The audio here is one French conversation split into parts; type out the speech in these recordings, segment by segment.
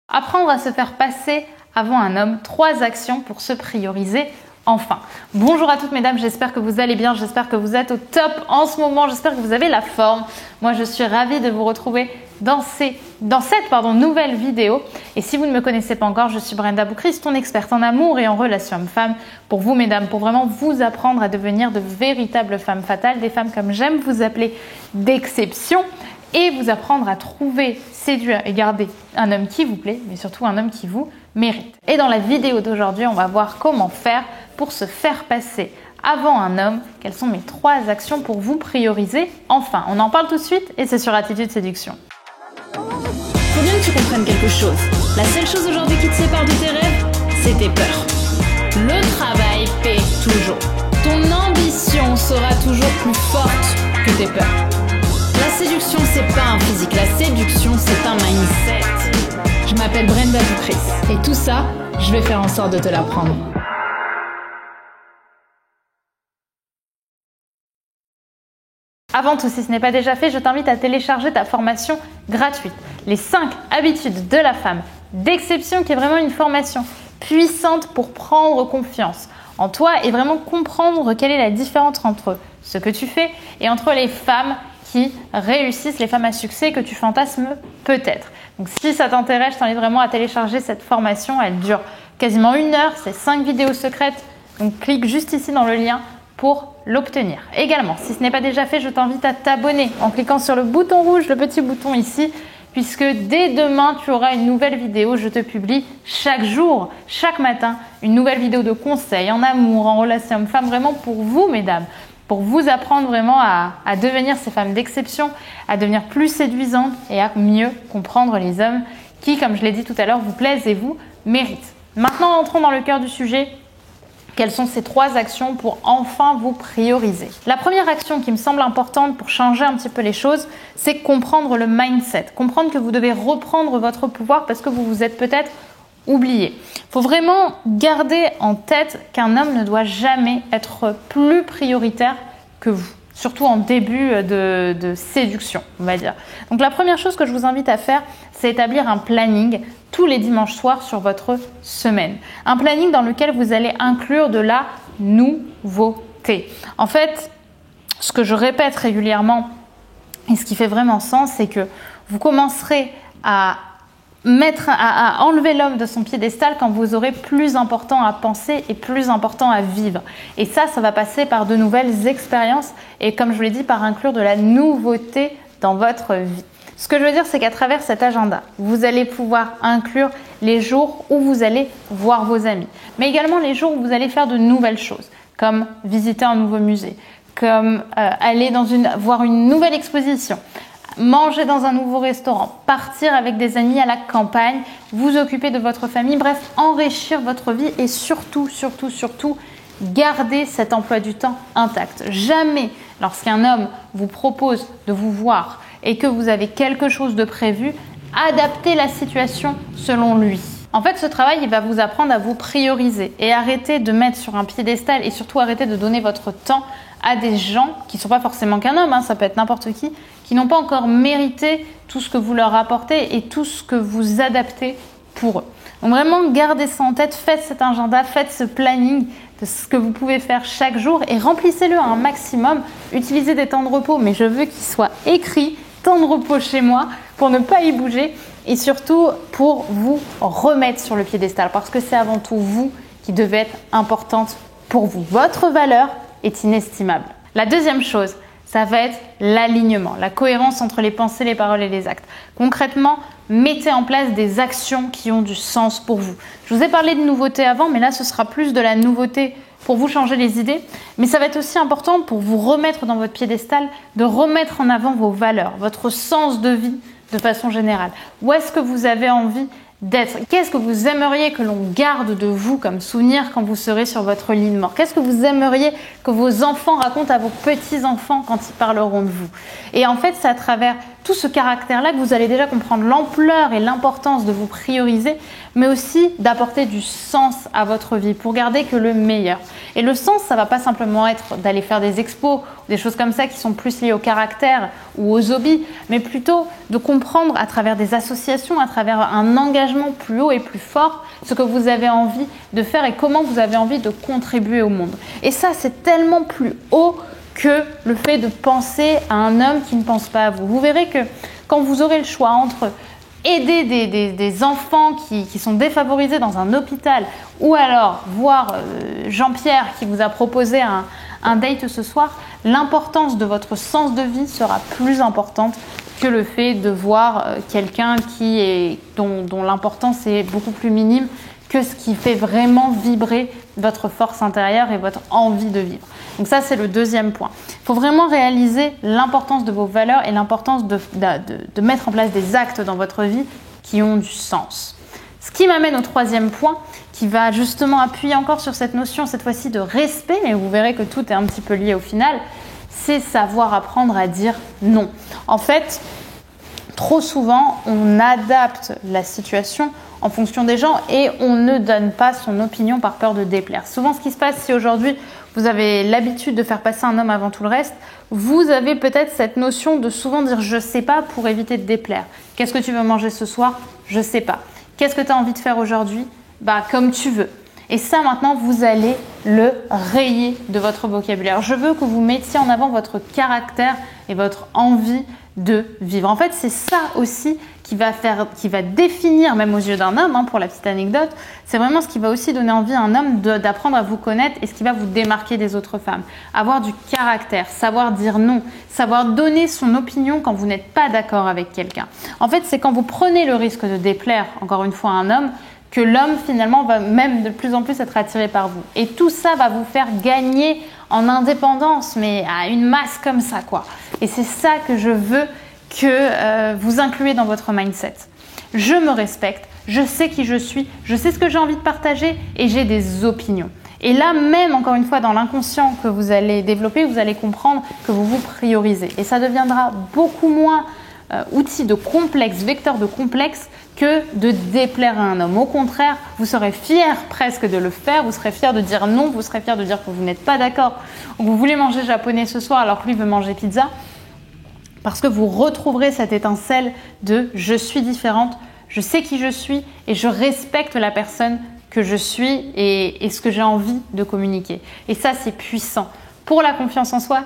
Apprendre à se faire passer avant un homme, 3 actions pour se prioriser enfin. Bonjour à toutes mesdames, j'espère que vous allez bien, j'espère que vous êtes au top en ce moment, j'espère que vous avez la forme. Moi je suis ravie de vous retrouver dans cette nouvelle vidéo. Et si vous ne me connaissez pas encore, je suis Brenda Boucris, ton experte en amour et en relations hommes-femmes. Pour vous mesdames, pour vraiment vous apprendre à devenir de véritables femmes fatales, des femmes comme j'aime vous appeler d'exception. Et vous apprendre à trouver, séduire et garder un homme qui vous plaît, mais surtout un homme qui vous mérite. Et dans la vidéo d'aujourd'hui, on va voir comment faire pour se faire passer avant un homme. Quelles sont mes 3 actions pour vous prioriser enfin? On en parle tout de suite et c'est sur Attitude Séduction. Faut bien que tu comprennes quelque chose. La seule chose aujourd'hui qui te sépare de tes rêves, c'est tes peurs. Le travail paie toujours. Ton ambition sera toujours plus forte que tes peurs. La séduction, c'est pas un physique. La séduction, c'est un mindset. Je m'appelle Brenda Boucris. Et tout ça, je vais faire en sorte de te l'apprendre. Avant tout, si ce n'est pas déjà fait, je t'invite à télécharger ta formation gratuite. Les 5 habitudes de la femme d'exception, qui est vraiment une formation puissante pour prendre confiance en toi et vraiment comprendre quelle est la différence entre ce que tu fais et entre les femmes qui réussissent, les femmes à succès que tu fantasmes peut-être. Donc si ça t'intéresse, je t'invite vraiment à télécharger cette formation. Elle dure quasiment 1 heure, c'est 5 vidéos secrètes. Donc clique juste ici dans le lien pour l'obtenir. Également, si ce n'est pas déjà fait, je t'invite à t'abonner en cliquant sur le bouton rouge, le petit bouton ici, puisque dès demain, tu auras une nouvelle vidéo. Je te publie chaque jour, chaque matin, une nouvelle vidéo de conseils en amour, en relations hommes-femmes, vraiment pour vous, mesdames. Pour vous apprendre vraiment à devenir ces femmes d'exception, à devenir plus séduisantes et à mieux comprendre les hommes qui, comme je l'ai dit tout à l'heure, vous plaisent et vous méritent. Maintenant, entrons dans le cœur du sujet. Quelles sont ces 3 actions pour enfin vous prioriser? La première action qui me semble importante pour changer un petit peu les choses, c'est comprendre le mindset. Comprendre que vous devez reprendre votre pouvoir parce que vous vous êtes peut-être oublié. Il faut vraiment garder en tête qu'un homme ne doit jamais être plus prioritaire que vous, surtout en début de séduction, on va dire. Donc la première chose que je vous invite à faire, c'est établir un planning tous les dimanches soirs sur votre semaine. Un planning dans lequel vous allez inclure de la nouveauté. En fait, ce que je répète régulièrement et ce qui fait vraiment sens, c'est que vous commencerez à enlever l'homme de son piédestal quand vous aurez plus important à penser et plus important à vivre. Et ça va passer par de nouvelles expériences et, comme je vous l'ai dit, par inclure de la nouveauté dans votre vie. Ce que je veux dire, c'est qu'à travers cet agenda, vous allez pouvoir inclure les jours où vous allez voir vos amis, mais également les jours où vous allez faire de nouvelles choses, comme visiter un nouveau musée, comme aller voir une nouvelle exposition, manger dans un nouveau restaurant, partir avec des amis à la campagne, vous occuper de votre famille, bref, enrichir votre vie et surtout, garder cet emploi du temps intact. Jamais, lorsqu'un homme vous propose de vous voir et que vous avez quelque chose de prévu, adaptez la situation selon lui. En fait, ce travail, il va vous apprendre à vous prioriser et arrêter de mettre sur un piédestal et surtout arrêter de donner votre temps à des gens qui ne sont pas forcément qu'un homme, ça peut être n'importe qui n'ont pas encore mérité tout ce que vous leur apportez et tout ce que vous adaptez pour eux. Donc vraiment, gardez ça en tête, faites cet agenda, faites ce planning de ce que vous pouvez faire chaque jour et remplissez-le un maximum. Utilisez des temps de repos, mais je veux qu'il soit écrit, temps de repos chez moi, pour ne pas y bouger et surtout pour vous remettre sur le piédestal parce que c'est avant tout vous qui devez être importante pour vous. Votre valeur est inestimable. La deuxième chose, ça va être l'alignement, la cohérence entre les pensées, les paroles et les actes. Concrètement, mettez en place des actions qui ont du sens pour vous. Je vous ai parlé de nouveauté avant, mais là, ce sera plus de la nouveauté pour vous changer les idées. Mais ça va être aussi important pour vous remettre dans votre piédestal, de remettre en avant vos valeurs, votre sens de vie de façon générale. Où est-ce que vous avez envie d'être? Qu'est-ce que vous aimeriez que l'on garde de vous comme souvenir quand vous serez sur votre lit de mort? Qu'est-ce que vous aimeriez que vos enfants racontent à vos petits-enfants quand ils parleront de vous? Et en fait, c'est à travers tout ce caractère-là que vous allez déjà comprendre l'ampleur et l'importance de vous prioriser, mais aussi d'apporter du sens à votre vie pour garder que le meilleur. Et le sens, ça va pas simplement être d'aller faire des expos, des choses comme ça qui sont plus liées au caractère ou aux hobbies, mais plutôt de comprendre à travers des associations, à travers un engagement plus haut et plus fort, ce que vous avez envie de faire et comment vous avez envie de contribuer au monde. Et ça, c'est tellement plus haut que le fait de penser à un homme qui ne pense pas à vous. Vous verrez que quand vous aurez le choix entre aider des enfants qui sont défavorisés dans un hôpital ou alors voir Jean-Pierre qui vous a proposé un date ce soir, l'importance de votre sens de vie sera plus importante que le fait de voir quelqu'un dont l'importance est beaucoup plus minime que ce qui fait vraiment vibrer votre force intérieure et votre envie de vivre. Donc ça, c'est le deuxième point. Il faut vraiment réaliser l'importance de vos valeurs et l'importance de mettre en place des actes dans votre vie qui ont du sens. Ce qui m'amène au troisième point, qui va justement appuyer encore sur cette notion, cette fois-ci de respect, mais vous verrez que tout est un petit peu lié au final, c'est savoir apprendre à dire non. En fait, trop souvent, on adapte la situation en fonction des gens et on ne donne pas son opinion par peur de déplaire. Souvent, ce qui se passe, si aujourd'hui vous avez l'habitude de faire passer un homme avant tout le reste, vous avez peut-être cette notion de souvent dire « je sais pas » pour éviter de déplaire. Qu'est-ce que tu veux manger ce soir? Je sais pas. Qu'est-ce que tu as envie de faire aujourd'hui? Bah, comme tu veux. Et ça, maintenant, vous allez le rayer de votre vocabulaire. Je veux que vous mettiez en avant votre caractère et votre envie de vivre. En fait, c'est ça aussi qui va définir, même aux yeux d'un homme, pour la petite anecdote, c'est vraiment ce qui va aussi donner envie à un homme d'apprendre à vous connaître et ce qui va vous démarquer des autres femmes. Avoir du caractère, savoir dire non, savoir donner son opinion quand vous n'êtes pas d'accord avec quelqu'un. En fait, c'est quand vous prenez le risque de déplaire, encore une fois, à un homme, que l'homme finalement va même de plus en plus être attiré par vous. Et tout ça va vous faire gagner en indépendance, mais à une masse comme ça, quoi. Et c'est ça que je veux que vous incluez dans votre mindset. Je me respecte, je sais qui je suis, je sais ce que j'ai envie de partager et j'ai des opinions. Et là même, encore une fois, dans l'inconscient que vous allez développer, vous allez comprendre que vous vous priorisez. Et ça deviendra beaucoup moins outil de complexe, vecteur de complexe, que de déplaire à un homme. Au contraire, vous serez fier presque de le faire, vous serez fier de dire non, vous serez fier de dire que vous n'êtes pas d'accord, ou que vous voulez manger japonais ce soir alors que lui veut manger pizza, parce que vous retrouverez cette étincelle de « je suis différente, je sais qui je suis et je respecte la personne que je suis et ce que j'ai envie de communiquer ». Et ça, c'est puissant pour la confiance en soi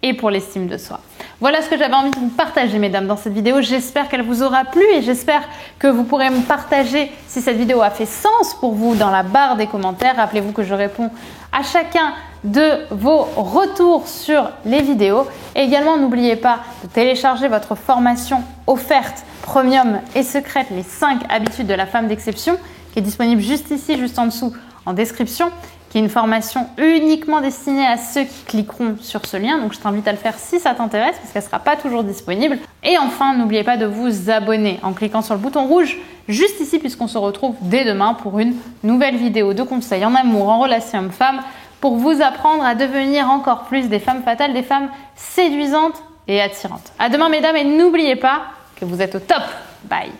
et pour l'estime de soi. Voilà ce que j'avais envie de vous partager, mesdames, dans cette vidéo. J'espère qu'elle vous aura plu et j'espère que vous pourrez me partager si cette vidéo a fait sens pour vous dans la barre des commentaires. Rappelez-vous que je réponds à chacun de vos retours sur les vidéos. Et également, n'oubliez pas de télécharger votre formation offerte, premium et secrète, les 5 habitudes de la femme d'exception, qui est disponible juste ici, juste en dessous, en description, qui est une formation uniquement destinée à ceux qui cliqueront sur ce lien. Donc, je t'invite à le faire si ça t'intéresse, parce qu'elle ne sera pas toujours disponible. Et enfin, n'oubliez pas de vous abonner en cliquant sur le bouton rouge juste ici, puisqu'on se retrouve dès demain pour une nouvelle vidéo de conseils en amour, en relation homme-femme, pour vous apprendre à devenir encore plus des femmes fatales, des femmes séduisantes et attirantes. À demain, mesdames, et n'oubliez pas que vous êtes au top. Bye.